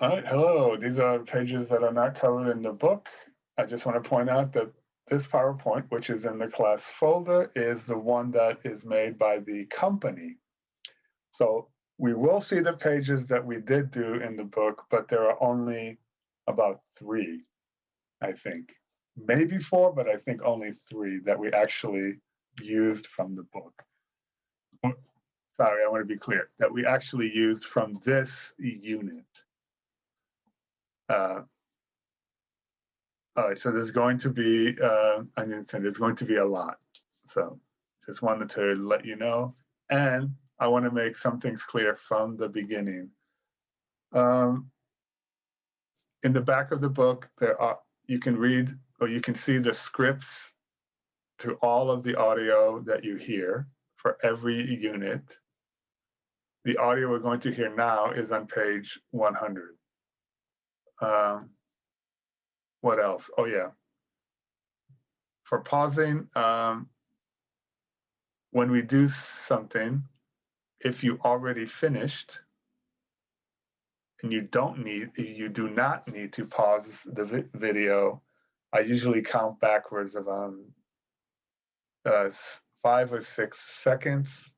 All right, hello. These are pages that are not covered in the book. I just want to point out that this PowerPoint, which is in the class folder, is the one that is made by the company. So we will see the pages that we did do in the book, but there are only about 3, I think. Maybe 4, but I think only 3 that we actually used from the book. Sorry, I want to be clear, that we actually used from this unit. All right, so there's going to be, there's going to be a lot. So just wanted to let you know. And I want to make some things clear from the beginning. In the back of the book, you can read or you can see the scripts to all of the audio that you hear for every unit. The audio we're going to hear now is on page 100. What else? Oh yeah. For pausing, when we do something, if you already finished and you do not need to pause the video, I usually count backwards of 5 or 6 seconds.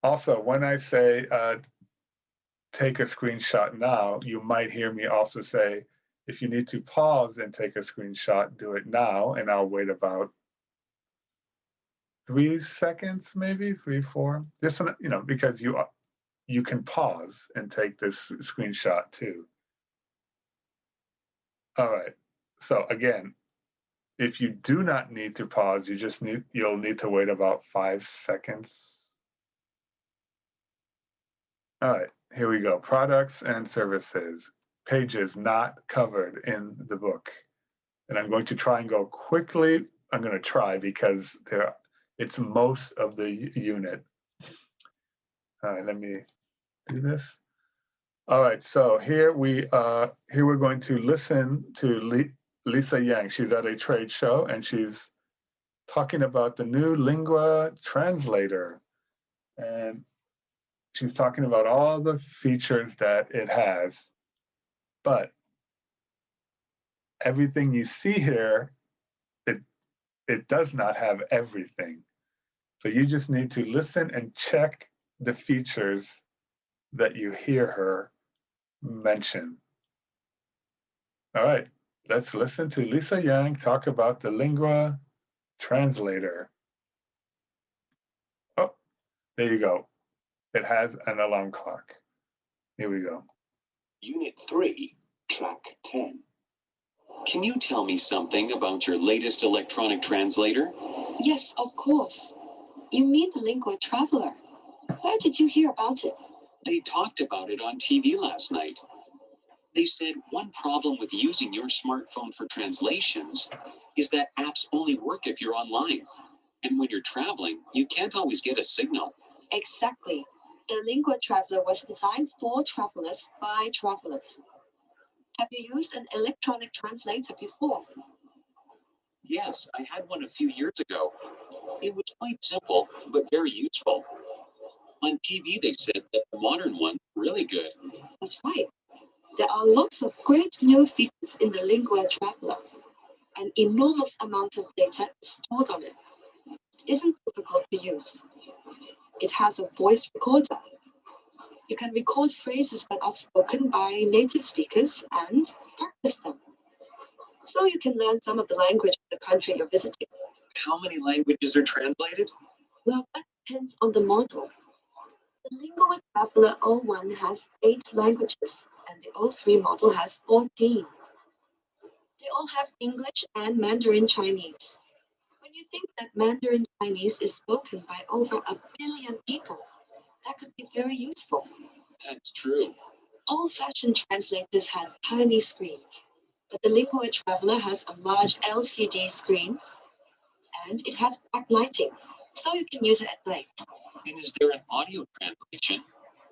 Also, when I say take a screenshot now, you might hear me also say, if you need to pause and take a screenshot, do it now, and I'll wait about 3 seconds, maybe 3, 4. Just because you can pause and take this screenshot too. All right. So again, if you do not need to pause, you'll need to wait about 5 seconds. All right, here we go. Products and services, pages not covered in the book. And I'm going to try and go quickly. I'm going to try because it's most of the unit. All right, let me do this. All right, so here we're going to listen to Lisa Yang. She's at a trade show and she's talking about the new Lingua translator. And she's talking about all the features that it has, but everything you see here, it does not have everything. So you just need to listen and check the features that you hear her mention. All right, let's listen to Lisa Yang talk about the Lingua translator. Oh, there you go. It has an alarm clock. Here we go. Unit 3, Track 10. Can you tell me something about your latest electronic translator? Yes, of course. You mean the Lingua Traveler. Where did you hear about it? They talked about it on TV last night. They said one problem with using your smartphone for translations is that apps only work if you're online. And when you're traveling, you can't always get a signal. Exactly. The Lingua Traveler was designed for travelers by travelers. Have you used an electronic translator before? Yes, I had one a few years ago. It was quite simple, but very useful. On TV, they said that the modern one's really good. That's right. There are lots of great new features in the Lingua Traveler. An enormous amount of data is stored on it. It isn't difficult to use. It has a voice recorder. You can record phrases that are spoken by native speakers and practice them. So you can learn some of the language of the country you're visiting. How many languages are translated? Well, that depends on the model. The Lingua Traveler 01 has 8 languages, and the 03 model has 14. They all have English and Mandarin Chinese. When you think that Mandarin Chinese is spoken by over 1 billion people, that could be very useful. That's true. Old-fashioned translators have tiny screens, but the Lingua Traveler has a large LCD screen, and it has backlighting, so you can use it at night. And is there an audio translation?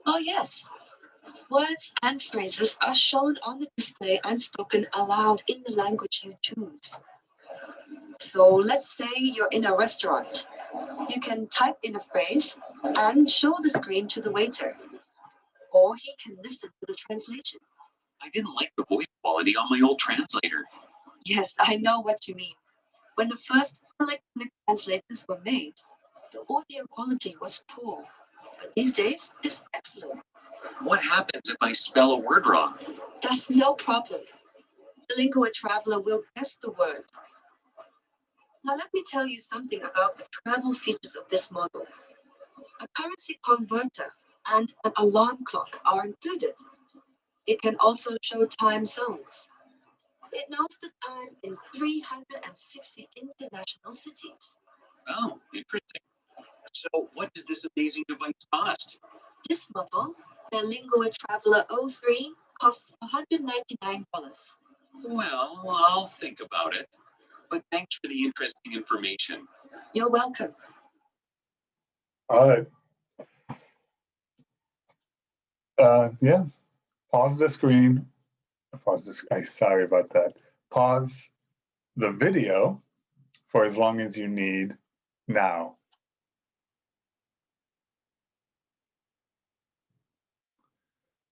Oh, yes. Words and phrases are shown on the display and spoken aloud in the language you choose. So let's say you're in a restaurant. You can type in a phrase and show the screen to the waiter, or he can listen to the translation. I didn't like the voice quality on my old translator. Yes, I know what you mean. When the first electronic translators were made, the audio quality was poor. But these days, it's excellent. What happens if I spell a word wrong? That's no problem. The Lingua traveler will guess the word. Now let me tell you something about the travel features of this model. A currency converter and an alarm clock are included. It can also show time zones. It knows the time in 360 international cities. Oh, interesting. So what does this amazing device cost? This model, the Lingua Traveler 03, costs $199. Well, I'll think about it. But thanks for the interesting information. You're welcome. All right. Yeah, pause the screen. Pause this. Sorry about that. Pause the video for as long as you need now.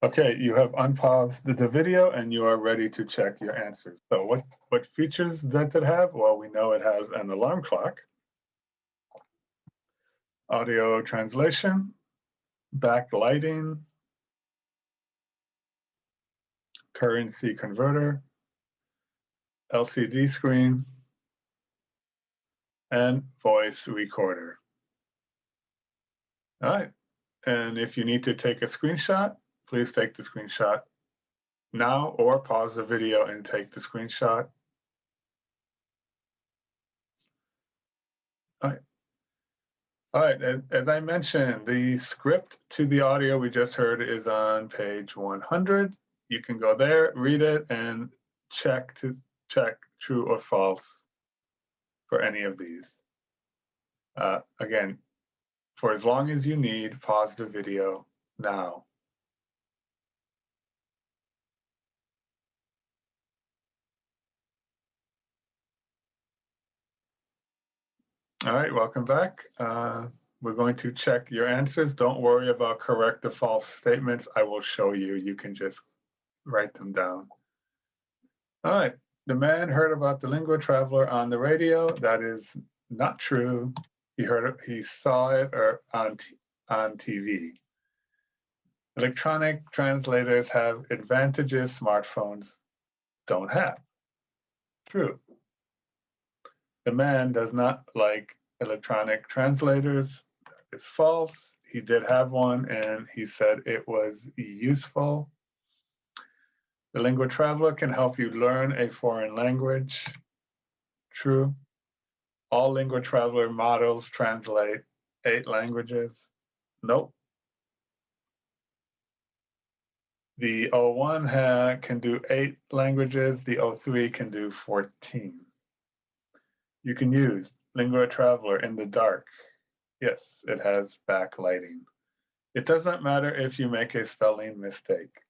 Okay, you have unpaused the video and you are ready to check your answers. So what features does it have? Well, we know it has an alarm clock, audio translation, backlighting, currency converter, LCD screen, and voice recorder. All right, and if you need to take a screenshot, please take the screenshot now or pause the video and take the screenshot. All right. All right, as I mentioned, the script to the audio we just heard is on page 100. You can go there, read it, and check true or false for any of these. Again, for as long as you need, pause the video now. All right, welcome back. We're going to check your answers. Don't worry about correct or false statements. I will show you. You can just write them down. All right, the man heard about the Lingua traveler on the radio. That is not true. He heard it, he saw it or on TV. Electronic translators have advantages smartphones don't have. True. The man does not like electronic translators. That is false. He did have one and he said it was useful. The Lingua traveler can help you learn a foreign language. True. All Lingua traveler models translate 8 languages. Nope. The 01 can do 8 languages. The 03 can do 14. You can use Lingua traveler in the dark. Yes, it has backlighting. It doesn't matter if you make a spelling mistake.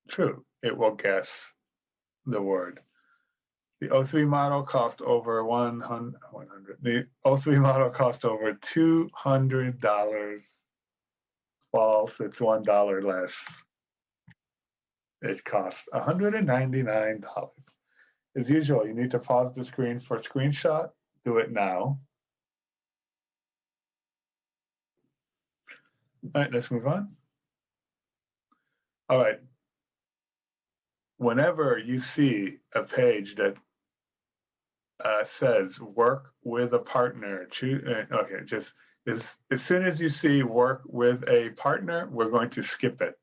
True, it will guess the word. The 03 model cost over 100. The 03 model cost over $200. False, it's $1 less. It costs $199. As usual, you need to pause the screen for screenshot. Do it now. All right, let's move on. All right. Whenever you see a page that says work with a partner, okay, just as soon as you see work with a partner, we're going to skip it.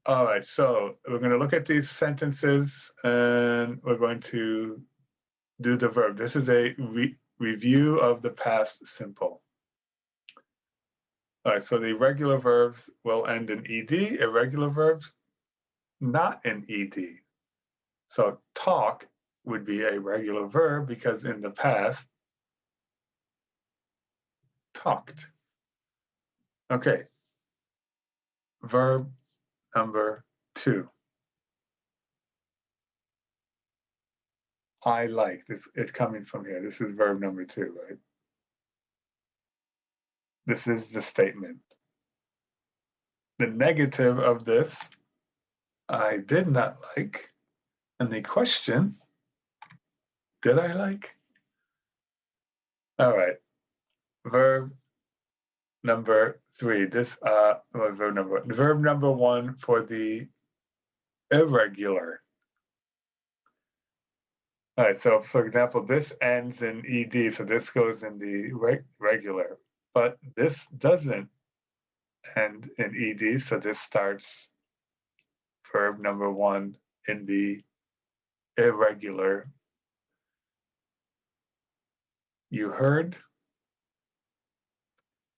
All right, so we're going to look at these sentences and we're going to do the verb. This is a review of the past simple. All right, so the regular verbs will end in ed, irregular verbs not in ed. So talk would be a regular verb because in the past, talked. Okay, verb number 2. I like, it's coming from here. This is verb number 2, right? This is the statement. The negative of this, I did not like. And the question, did I like? All right, verb number 3. Verb number 1 for the irregular. All right, so for example, this ends in ed, so this goes in the regular, but this doesn't end in ed, so this starts verb number 1 in the irregular. You heard,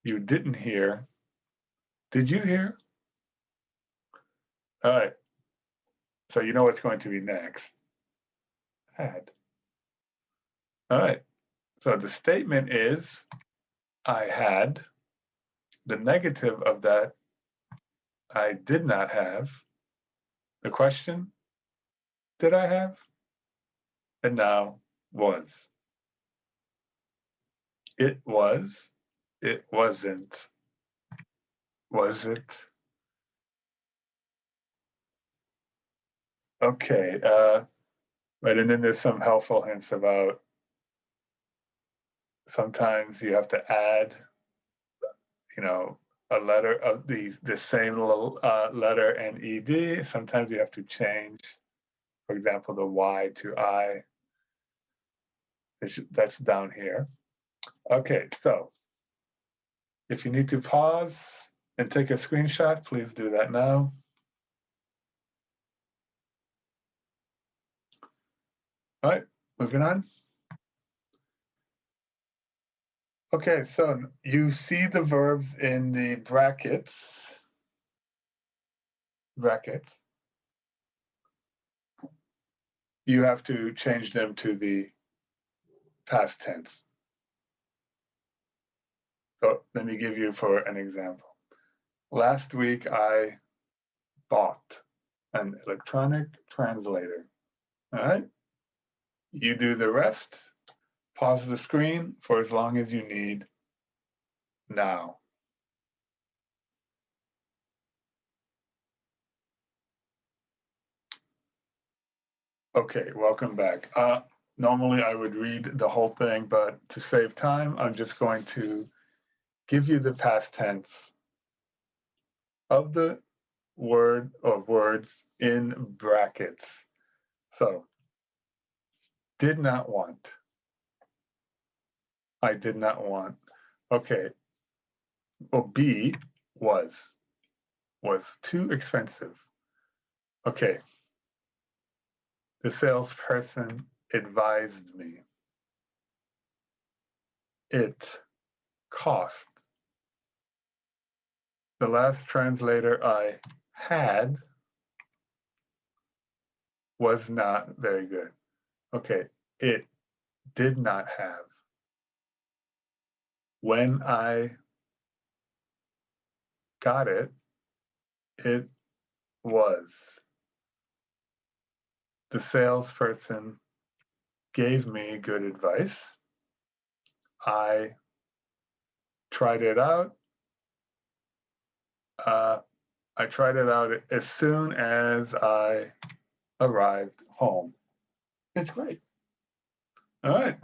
you didn't hear, did you hear? All right, so you know what's going to be next. Had. All right, so the statement is, I had. The negative of that, I did not have. The question, did I have? And now, was. It was, it wasn't. Was it? Okay, right, and then there's some helpful hints about sometimes you have to add, you know, a letter of the same little letter and ed. Sometimes you have to change, for example, the y to I. That's down here. Okay, so if you need to pause and take a screenshot, please do that now. All right, moving on. Okay, so you see the verbs in the brackets. You have to change them to the past tense. So let me give you for an example. Last week, I bought an electronic translator. All right, you do the rest. Pause the screen for as long as you need now. Okay, welcome back. Normally I would read the whole thing, but to save time, I'm just going to give you the past tense of the word or words in brackets. So, did not want. I did not want. Okay. Well, B was too expensive. Okay. The salesperson advised me. It cost. The last translator I had was not very good. Okay, it did not have. When I got it, it was. The salesperson gave me good advice. I tried it out. I tried it out as soon as I arrived home. It's great. All right.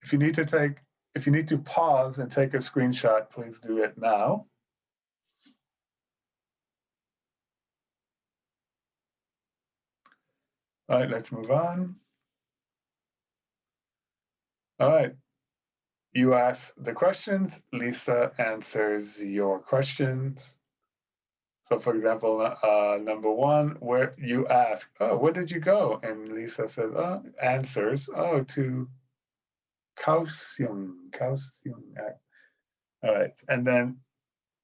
If you need to pause and take a screenshot, please do it now. All right, let's move on. All right. You ask the questions, Lisa answers your questions. So for example, number 1, where you ask, oh, where did you go? And Lisa says, oh, answers, oh, to Kaohsiung. All right, and then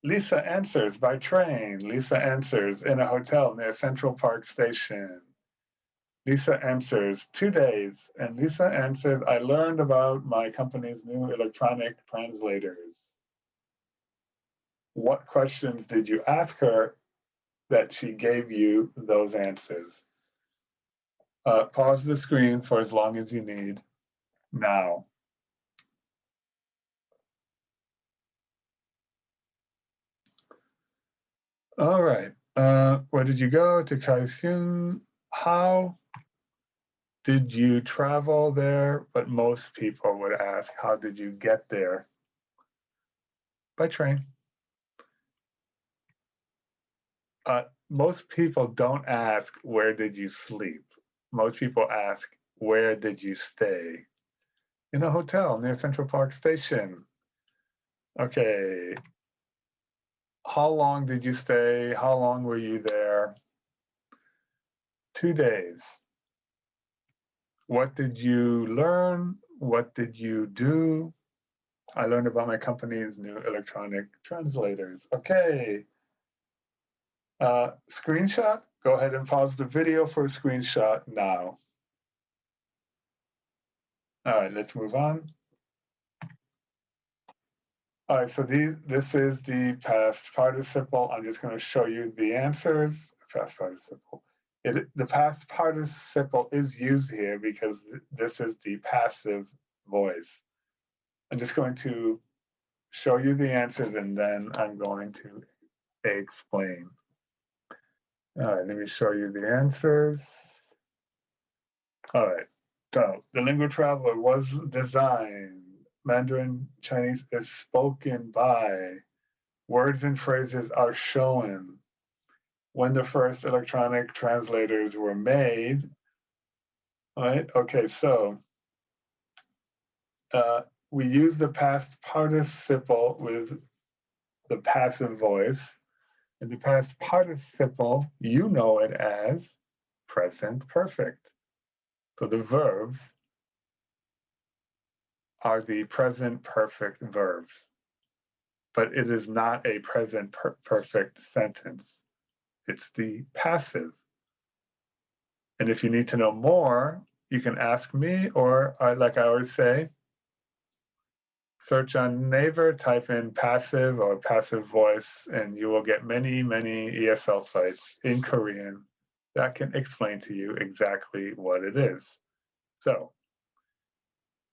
Lisa answers by train. Lisa answers in a hotel near Central Park Station. Lisa answers 2 days, and Lisa answers, I learned about my company's new electronic translators. What questions did you ask her that she gave you those answers? Pause the screen for as long as you need now. All right. Where did you go? To Kaohsiung. How did you travel there? But most people would ask, how did you get there? By train. Most people don't ask, where did you sleep? Most people ask, where did you stay? In a hotel near Central Park Station. Okay. How long did you stay? How long were you there? 2 days. What did you learn? What did you do? I learned about my company's new electronic translators. Okay. Screenshot? Go ahead and pause the video for a screenshot now. All right, let's move on. All right, so this is the past participle. I'm just going to show you the answers. Past participle. The past participle is used here because this is the passive voice. I'm just going to show you the answers and then I'm going to explain. All right, let me show you the answers. All right, so the Lingua Traveler was designed. Mandarin Chinese is spoken by. Words and phrases are shown. When the first electronic translators were made, right? Okay, so we use the past participle with the passive voice. And the past participle, you know it as present perfect. So the verbs are the present perfect verbs, but it is not a present perfect sentence. It's the passive. And if you need to know more, you can ask me, or like I always say, search on Naver, type in passive or passive voice, and you will get many, many ESL sites in Korean that can explain to you exactly what it is. So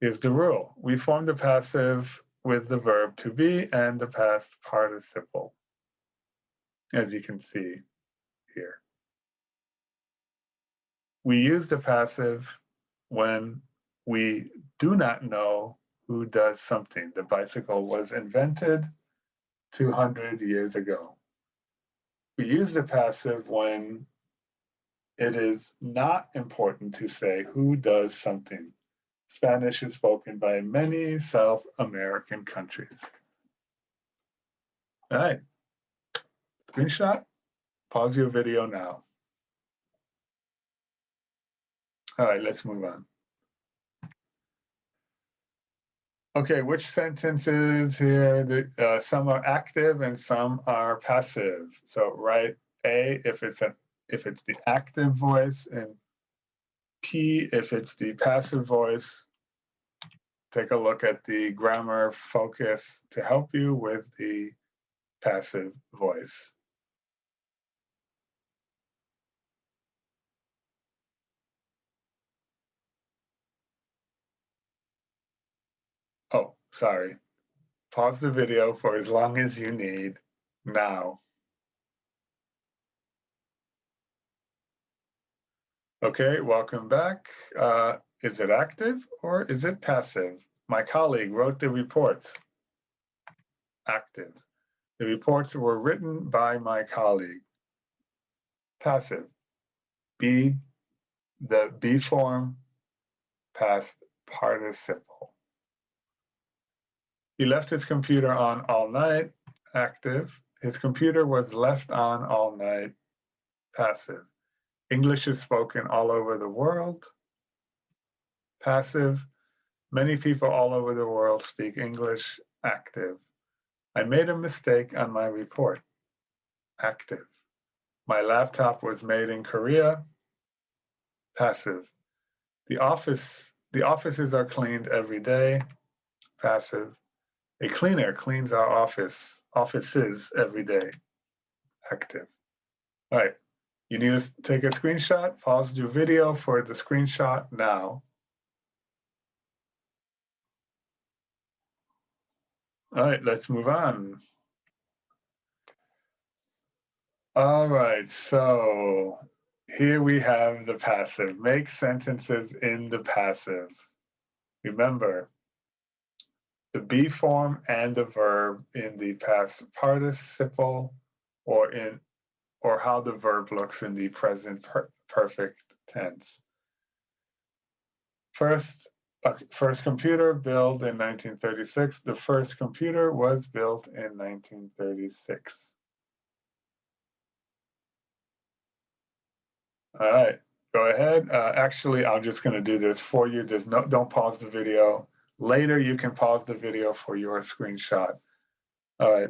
here's the rule. We form the passive with the verb to be and the past participle, as you can see here. We use the passive when we do not know who does something. The bicycle was invented 200 years ago. We use the passive when it is not important to say who does something. Spanish is spoken by many South American countries. All right, screenshot, pause your video now. All right, let's move on. Okay, which sentences here? Some are active and some are passive. So write A if it's the active voice, and P if it's the passive voice. Take a look at the grammar focus to help you with the passive voice. Oh, sorry. Pause the video for as long as you need now. Okay, welcome back. Is it active or is it passive? My colleague wrote the reports. Active. The reports were written by my colleague. Passive. Be the be form, past participle. He left his computer on all night. Active. His computer was left on all night. Passive. English is spoken all over the world. Passive. Many people all over the world speak English. Active. I made a mistake on my report. Active. My laptop was made in Korea. Passive. The offices are cleaned every day. Passive. A cleaner cleans our offices every day. Active. All right. You need to take a screenshot. Pause your video for the screenshot now. All right, let's move on. All right, so here we have the passive. Make sentences in the passive. Remember, the be form and the verb in the past participle, or how the verb looks in the present perfect tense. First computer built in 1936. The first computer was built in 1936. All right, go ahead. Actually, I'm just going to do this for you. Don't pause the video. Later, you can pause the video for your screenshot. All right,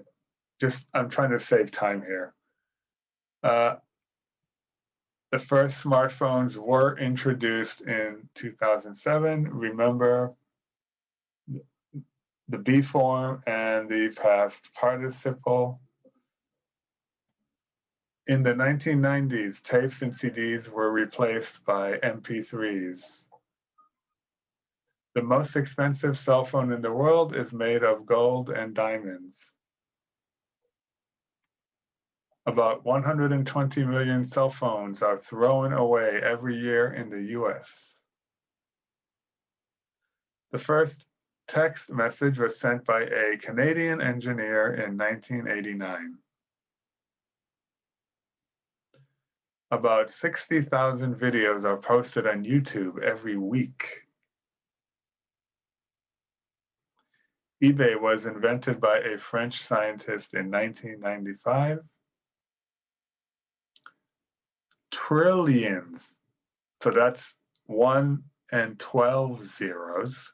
I'm trying to save time here. The first smartphones were introduced in 2007. Remember the be form and the past participle. In the 1990s, tapes and CDs were replaced by MP3s. The most expensive cell phone in the world is made of gold and diamonds. About 120 million cell phones are thrown away every year in the US. The first text message was sent by a Canadian engineer in 1989. About 60,000 videos are posted on YouTube every week. eBay was invented by a French scientist in 1995. Trillions, so that's 1 and 12 zeros.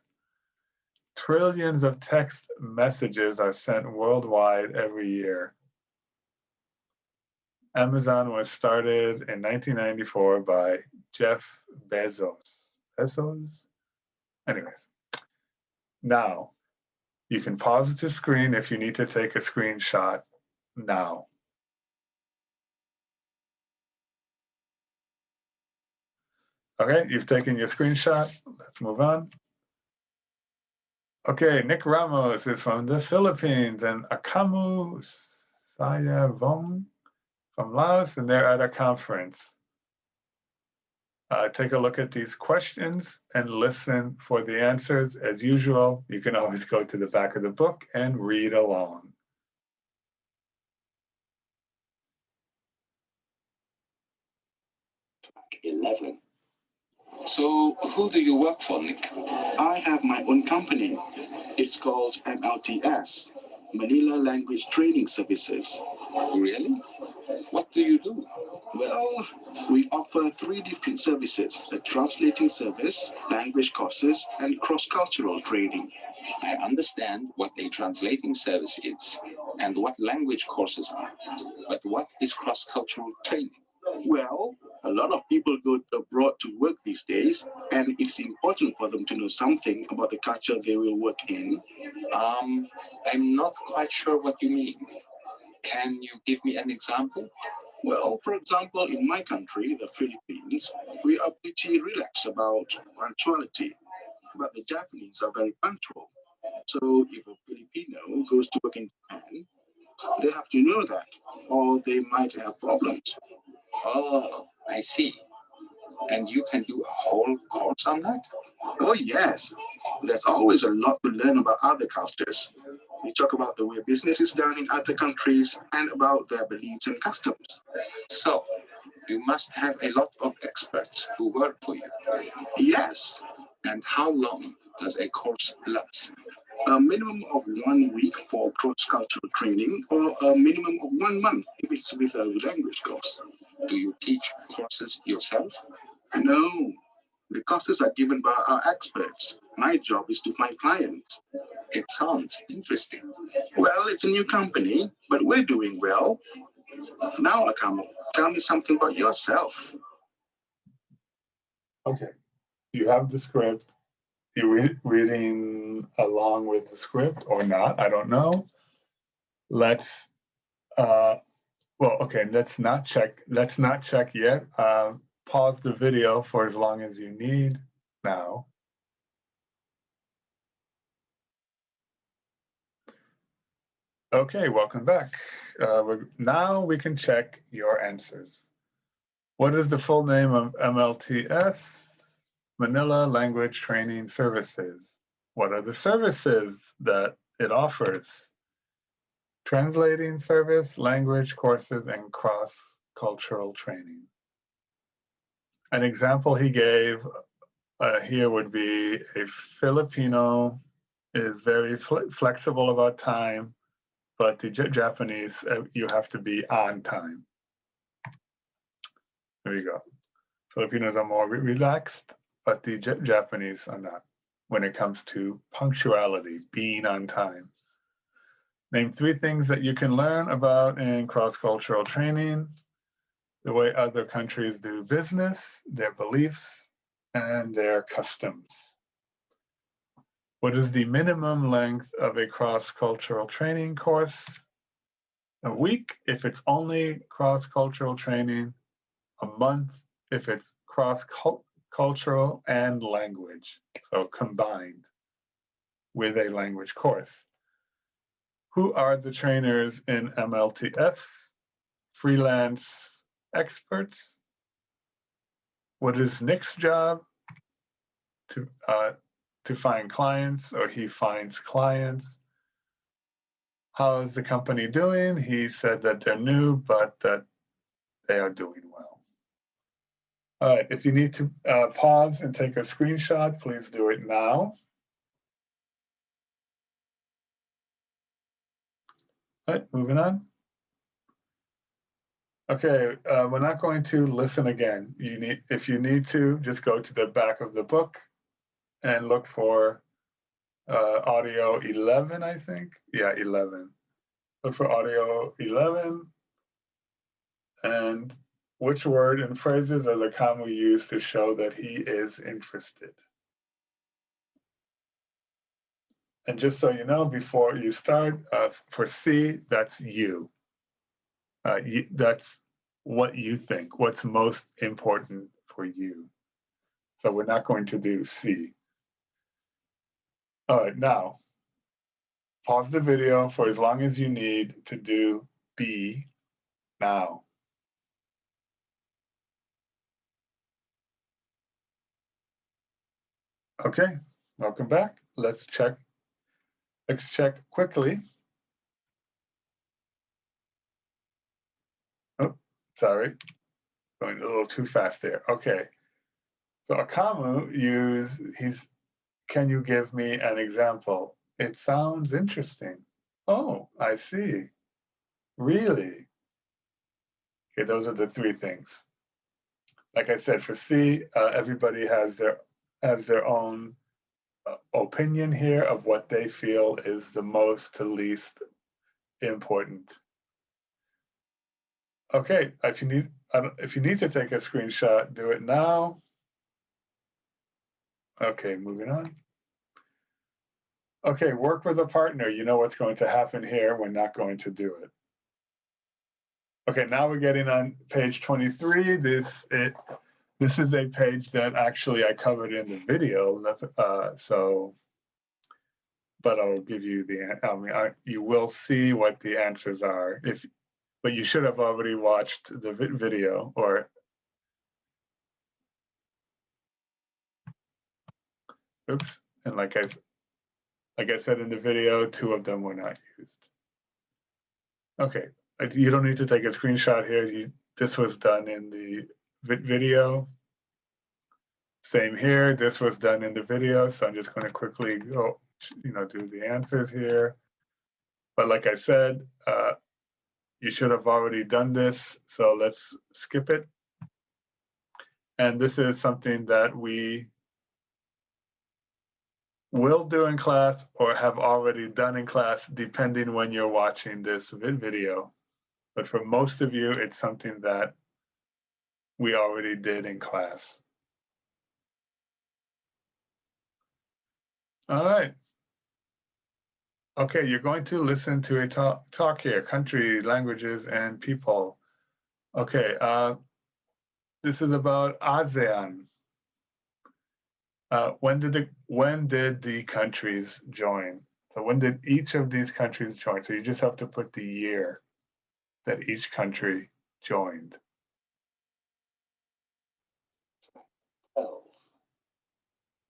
Trillions of text messages are sent worldwide every year. Amazon was started in 1994 by Jeff Bezos. Anyways, now you can pause the screen if you need to take a screenshot now. Okay, you've taken your screenshot. Let's move on. Okay, Nick Ramos is from the Philippines and Akamu Sayavong from Laos, and they're at a conference. Take a look at these questions and listen for the answers. As usual, you can always go to the back of the book and read along. So who do you work for, Nick? I have my own company. It's called MLTS, Manila Language Training Services. Really? What do you do? Well, we offer 3 different services: a translating service, language courses, and cross-cultural training. I understand what a translating service is and what language courses are, but what is cross-cultural training? Well, a lot of people go abroad to work these days, and it's important for them to know something about the culture they will work in. I'm not quite sure what you mean. Can you give me an example? Well, for example, in my country, the Philippines, we are pretty relaxed about punctuality, but the Japanese are very punctual. So if a Filipino goes to work in Japan, they have to know that, or they might have problems. Oh, I see. And you can do a whole course on that? Oh, yes. There's always a lot to learn about other cultures. We talk about the way business is done in other countries and about their beliefs and customs. So, you must have a lot of experts who work for you. Yes. And how long does a course last? A minimum of 1 week for cross-cultural training, or a minimum of 1 month if it's with a language course. Do you teach courses yourself? No. The courses are given by our experts. My job is to find clients. It sounds interesting. Well, it's a new company, but we're doing well. Now, Akamu, tell me something about yourself. Okay, you have the script. You're reading along with the script or not, I don't know. Let's, let's not check yet. Pause the video for as long as you need now. Okay, welcome back. now we can check your answers. What is the full name of MLTS? Manila Language Training Services. What are the services that it offers? Translating service, language courses, and cross-cultural training. An example he gave here would be a Filipino is very flexible about time, but the Japanese, you have to be on time. There you go. Filipinos are more relaxed, but the Japanese are not when it comes to punctuality, being on time. Name 3 things that you can learn about in cross-cultural training: the way other countries do business, their beliefs, and their customs. What is the minimum length of a cross-cultural training course? A week if it's only cross-cultural training, a month if it's cross-cultural and language, so combined with a language course. Who are the trainers in MLTS? Freelance experts. What is Nick's job? To find clients, or he finds clients. How is the company doing? He said that they're new, but that they are doing well. All right, if you need to pause and take a screenshot, please do it now. All right, moving on. Okay, we're not going to listen again. If you need to, just go to the back of the book and look for audio 11, I think. Yeah, 11. Look for audio 11 and which word and phrases are the comma used to show that he is interested. And just so you know, before you start, for C, that's you. That's what you think, what's most important for you. So we're not going to do C. All right, now, pause the video for as long as you need to do B now. Okay, welcome back. Let's check quickly. Oh, sorry, going a little too fast there. Okay, so Akamu can you give me an example? It sounds interesting. Oh, I see. Really? Okay, those are the 3 things. Like I said, for C, everybody has their own opinion here of what they feel is the most to least important. Okay, if you need to take a screenshot, do it now. Okay, moving on. Okay, work with a partner. You know what's going to happen here. We're not going to do it. Okay, now we're getting on page 23. This is a page that actually I covered in the video. But I'll give you you will see what the answers are. But you should have already watched the video, or oops. And like I said in the video, 2 of them were not used. Okay, you don't need to take a screenshot here. This was done in the video. Same here, this was done in the video. So I'm just going to quickly go, do the answers here. But like I said, you should have already done this. So let's skip it. And this is something that we will do in class or have already done in class, depending when you're watching this video. But for most of you, it's something that we already did in class. All right. Okay, you're going to listen to a talk here, country, languages, and people. Okay, this is about ASEAN. When did the countries join? So when did each of these countries join? So you just have to put the year. that each country joined?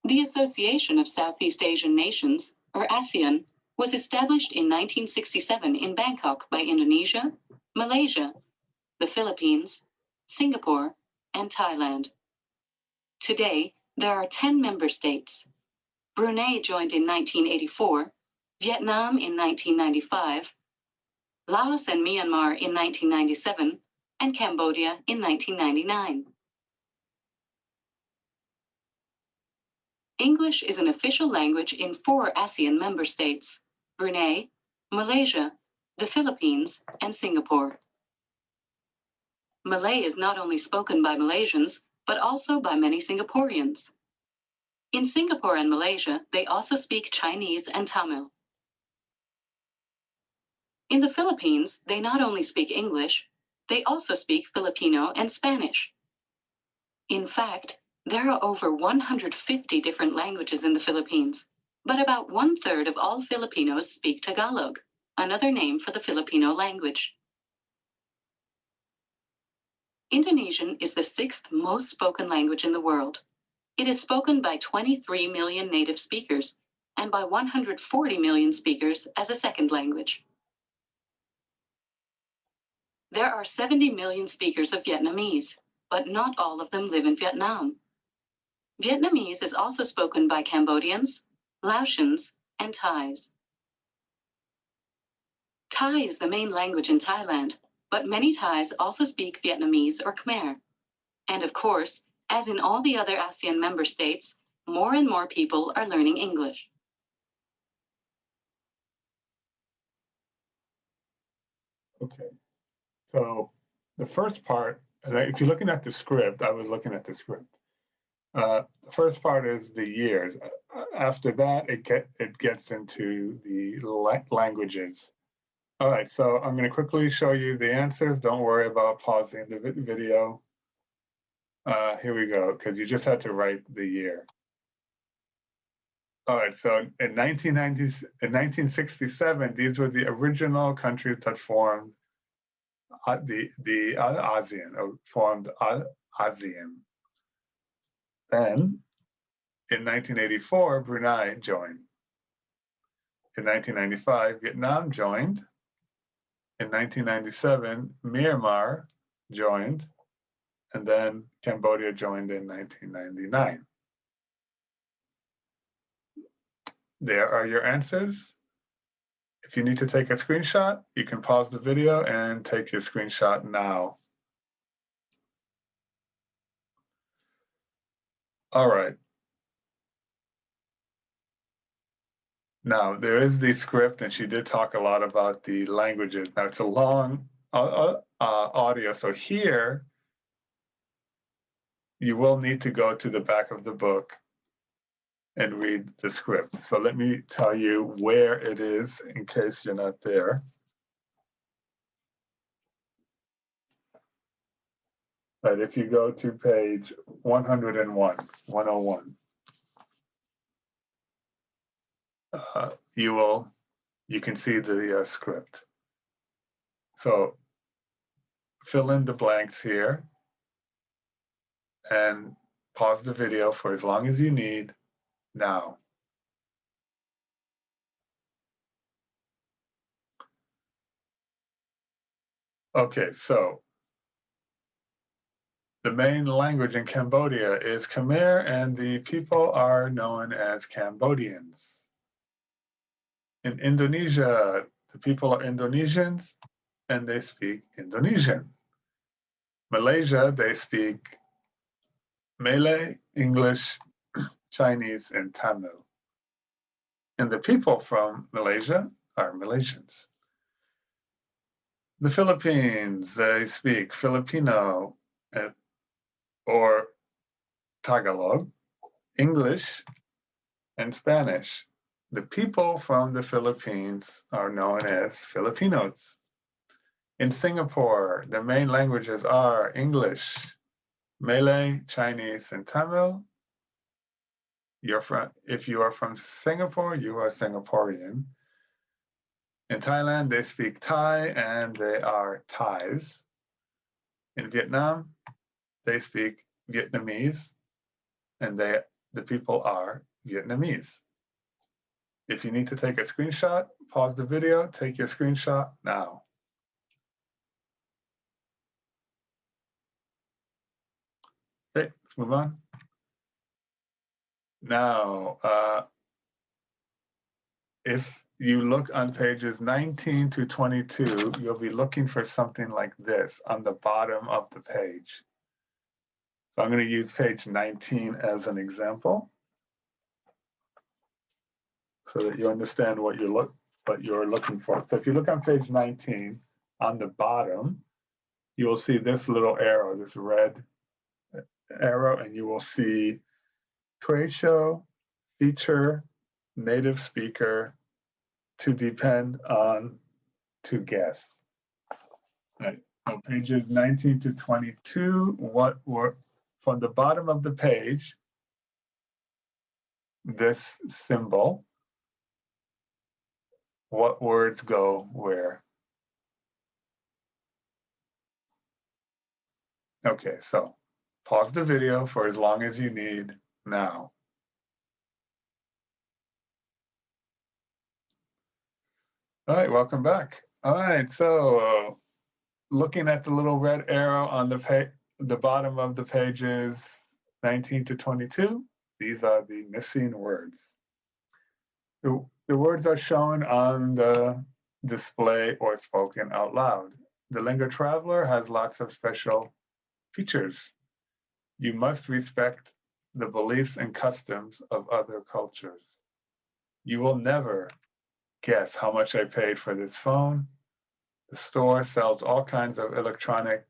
The Association of Southeast Asian Nations, or ASEAN, was established in 1967 in Bangkok by Indonesia, Malaysia, the Philippines, Singapore, and Thailand. Today, there are 10 member states. Brunei joined in 1984, Vietnam in 1995, Laos and Myanmar in 1997, and Cambodia in 1999. English is an official language in 4 ASEAN member states: Brunei, Malaysia, the Philippines, and Singapore. Malay is not only spoken by Malaysians, but also by many Singaporeans. In Singapore and Malaysia, they also speak Chinese and Tamil. In the Philippines, they not only speak English, they also speak Filipino and Spanish. In fact, there are over 150 different languages in the Philippines, but about 1/3 of all Filipinos speak Tagalog, another name for the Filipino language. Indonesian is the 6th most spoken language in the world. It is spoken by 23 million native speakers and by 140 million speakers as a second language. There are 70 million speakers of Vietnamese, but not all of them live in Vietnam. Vietnamese is also spoken by Cambodians, Laotians, and Thais. Thai is the main language in Thailand, but many Thais also speak Vietnamese or Khmer. And of course, as in all the other ASEAN member states, more and more people are learning English. Okay, so the first part, if you're looking at the script, I was looking at the script. The first part is the years. After that, it gets into the languages. All right, so I'm going to quickly show you the answers. Don't worry about pausing the video. Here we go, because you just had to write the year. All right, so in 1967, these were the original countries that formed the ASEAN, or formed ASEAN. Then, in 1984, Brunei joined. In 1995, Vietnam joined. In 1997, Myanmar joined. And then Cambodia joined in 1999. There are your answers. If you need to take a screenshot, you can pause the video and take your screenshot now. All right. Now, there is the script, and she did talk a lot about the languages. Now, it's a long audio, so here, you will need to go to the back of the book and read the script. So let me tell you where it is in case you're not there. But if you go to page 101, you can see the script. So fill in the blanks here and pause the video for as long as you need now. Okay, so the main language in Cambodia is Khmer, and the people are known as Cambodians. In Indonesia, the people are Indonesians, and they speak Indonesian. Malaysia, they speak Malay, English, Chinese, and Tamil. And the people from Malaysia are Malaysians. The Philippines, they speak Filipino or Tagalog, English, and Spanish. The people from the Philippines are known as Filipinos. In Singapore, the main languages are English, Malay, Chinese, and Tamil. If you are from Singapore, you are Singaporean. In Thailand, they speak Thai and they are Thais. In Vietnam, they speak Vietnamese and the people are Vietnamese. If you need to take a screenshot, pause the video, take your screenshot now. Okay, let's move on. Now, if you look on pages 19 to 22, you'll be looking for something like this on the bottom of the page. So I'm going to use page 19 as an example so that you understand what you're looking for. So if you look on page 19, on the bottom, you will see this little arrow, this red arrow, and you will see trade show, feature, native speaker, to depend on, to guess. Right. So pages 19 to 22, what were, from the bottom of the page, this symbol, what words go where? Okay, so pause the video for as long as you need now. All right, welcome back. All right, so looking at the little red arrow on the bottom of the pages 19 to 22, these are the missing words. The words are shown on the display or spoken out loud. The Lingua Traveler has lots of special features. You must respect the beliefs and customs of other cultures. You will never guess how much I paid for this phone. The store sells all kinds of electronic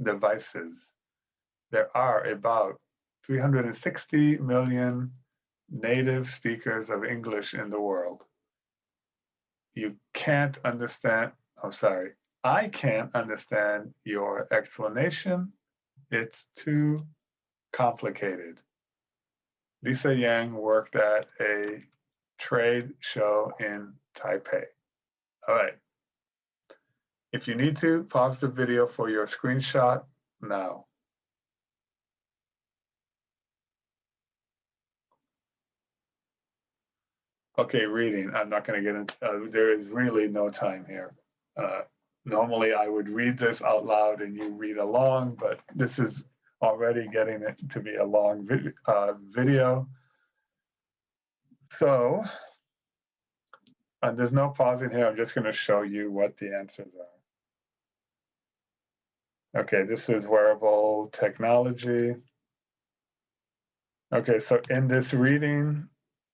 devices. There are about 360 million native speakers of English in the world. You can't understand, oh, sorry, I can't understand your explanation. It's too complicated. Lisa Yang worked at a trade show in Taipei. All right. If you need to, pause the video for your screenshot now. Okay, reading. I'm not going to get into, there is really no time here. Normally I would read this out loud and you read along, but this is already getting it to be a long video. So, and there's no pausing here. I'm just going to show you what the answers are. Okay, this is wearable technology. Okay, so in this reading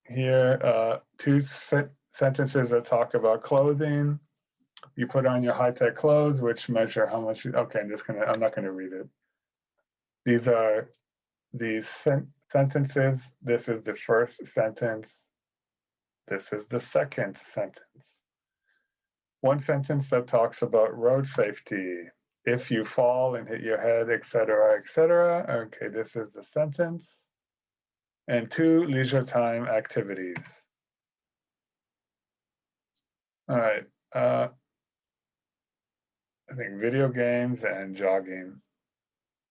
here, two sentences that talk about clothing. You put on your high-tech clothes, which measure how much, okay, I'm not gonna read it. These are the sentences. This is the first sentence. This is the second sentence. One sentence that talks about road safety. If you fall and hit your head, etc., etc. Okay, this is the sentence. And two leisure time activities. All right. I think video games and jogging.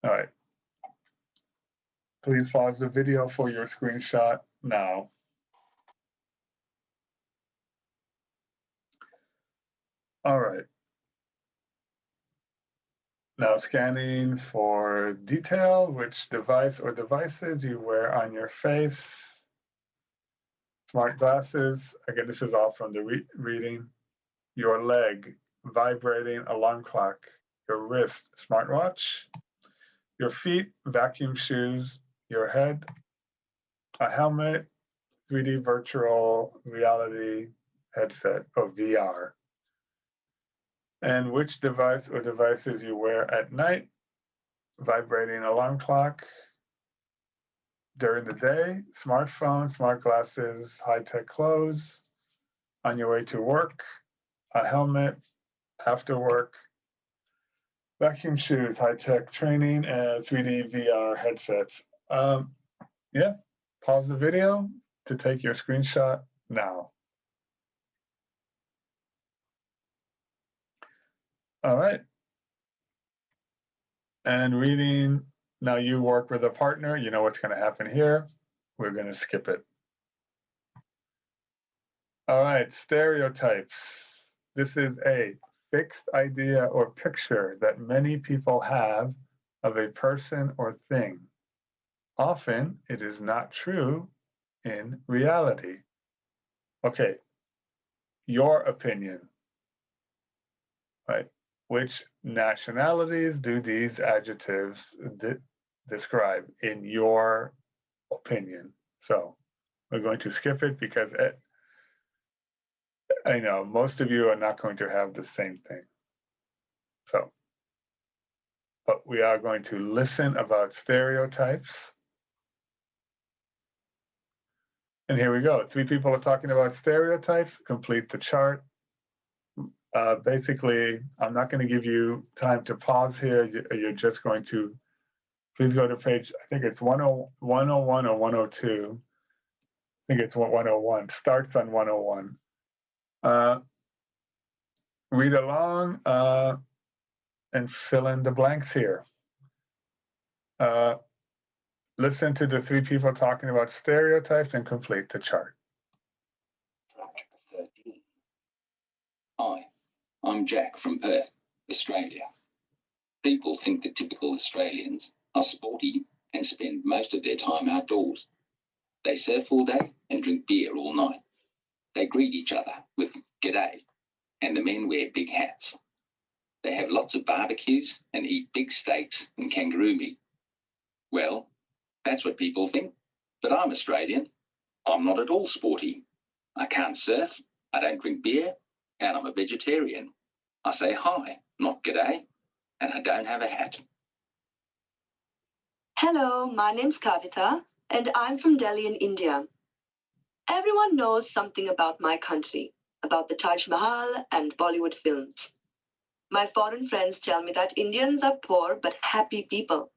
All right. Please pause the video for your screenshot now. All right. Now scanning for detail, which device or devices you wear on your face. Smart glasses, again, this is all from the reading. Your leg, vibrating alarm clock. Your wrist, smartwatch. Your feet, vacuum shoes. Your head, a helmet, 3D virtual reality headset, or VR. And which device or devices you wear at night, vibrating alarm clock. During the day, smartphone, smart glasses, high-tech clothes. On your way to work, a helmet, after work, vacuum shoes, high-tech training, and 3D VR headsets. Yeah, pause the video to take your screenshot now. All right. And reading, now you work with a partner, you know what's going to happen here. We're going to skip it. All right, stereotypes. This is a fixed idea or picture that many people have of a person or thing. Often it is not true in reality. Okay, your opinion, right? Which nationalities do these adjectives describe in your opinion? So we're going to skip it because I know most of you are not going to have the same thing. So, but we are going to listen about stereotypes. And here we go. 3 people are talking about stereotypes. Complete the chart. Basically, I'm not going to give you time to pause here. You're just going to, please go to page, I think it's 101 or 102. I think it's 101, starts on 101. Read along and fill in the blanks here. Listen to the 3 people talking about stereotypes and complete the chart. Track 13. Hi, I'm Jack from Perth, Australia. People think that typical Australians are sporty and spend most of their time outdoors. They surf all day and drink beer all night. They greet each other with "G'day," and the men wear big hats. They have lots of barbecues and eat big steaks and kangaroo meat. Well, that's what people think. But I'm Australian. I'm not at all sporty. I can't surf, I don't drink beer, and I'm a vegetarian. I say hi, not "G'day," and I don't have a hat. Hello, my name's Kavita, and I'm from Delhi in India. Everyone knows something about my country, about the Taj Mahal and Bollywood films. My foreign friends tell me that Indians are poor but happy people.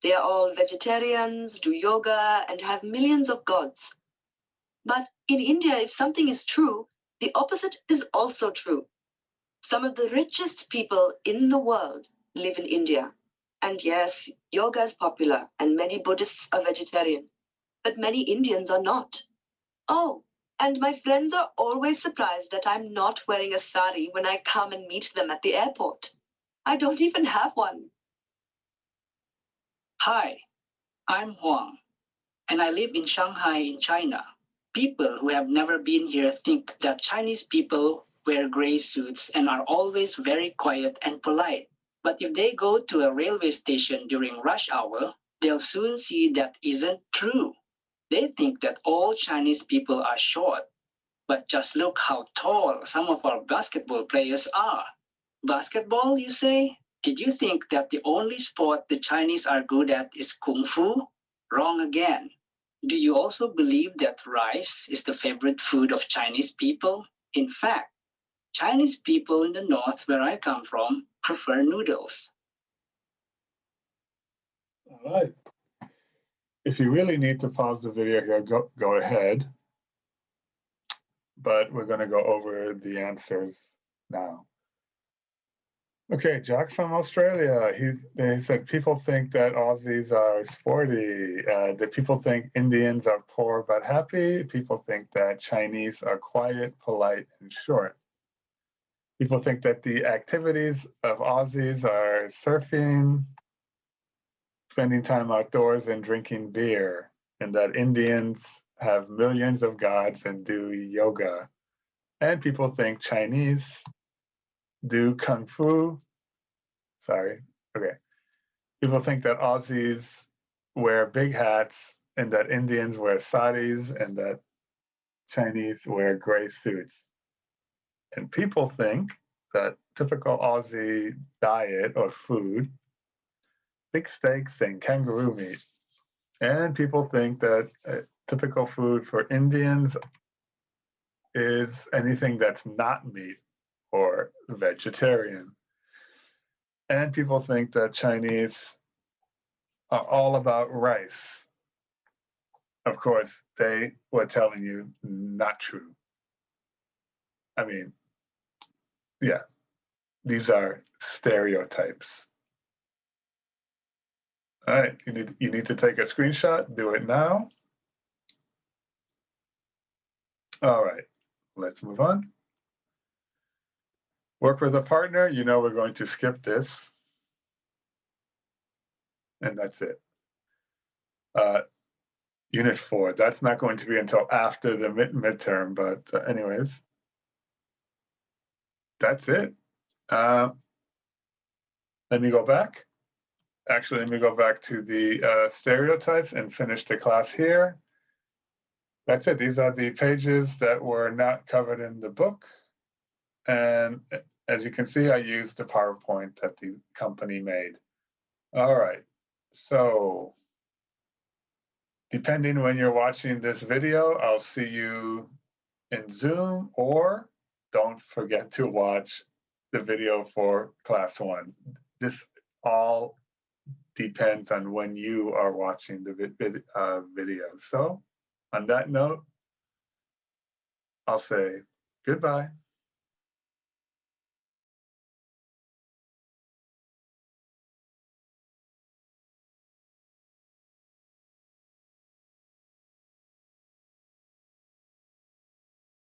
They are all vegetarians, do yoga, and have millions of gods. But in India, if something is true, the opposite is also true. Some of the richest people in the world live in India. And yes, yoga is popular, and many Buddhists are vegetarian. But many Indians are not. Oh, and my friends are always surprised that I'm not wearing a sari when I come and meet them at the airport. I don't even have one. Hi, I'm Huang, and I live in Shanghai in China. People who have never been here think that Chinese people wear gray suits and are always very quiet and polite. But if they go to a railway station during rush hour, they'll soon see that isn't true. They think that all Chinese people are short. But just look how tall some of our basketball players are. Basketball, you say? Did you think that the only sport the Chinese are good at is Kung Fu? Wrong again. Do you also believe that rice is the favorite food of Chinese people? In fact, Chinese people in the north where I come from prefer noodles. All right. If you really need to pause the video here, go ahead. But we're going to go over the answers now. Okay, Jack from Australia. They said people think that Aussies are sporty. That people think Indians are poor but happy. People think that Chinese are quiet, polite, and short. People think that the activities of Aussies are surfing, spending time outdoors, and drinking beer, and that Indians have millions of gods and do yoga. And people think Chinese do Kung Fu. Sorry, okay. People think that Aussies wear big hats and that Indians wear saris and that Chinese wear gray suits. And people think that typical Aussie diet or food, big steaks and kangaroo meat. And people think that typical food for Indians is anything that's not meat or vegetarian. And people think that Chinese are all about rice. Of course, they were telling you not true. I mean, yeah. these are stereotypes. All right, you need to take a screenshot, do it now. All right, let's move on. Work with a partner, you know we're going to skip this. And that's it. Unit 4, that's not going to be until after the midterm, but anyways, that's it. Let me go back. Actually, let me go back to the stereotypes and finish the class here. That's it. These are the pages that were not covered in the book. And as you can see, I used the PowerPoint that the company made. All right, so depending when you're watching this video, I'll see you in Zoom, or don't forget to watch the video for class 1. This all depends on when you are watching the video. So on that note, I'll say goodbye.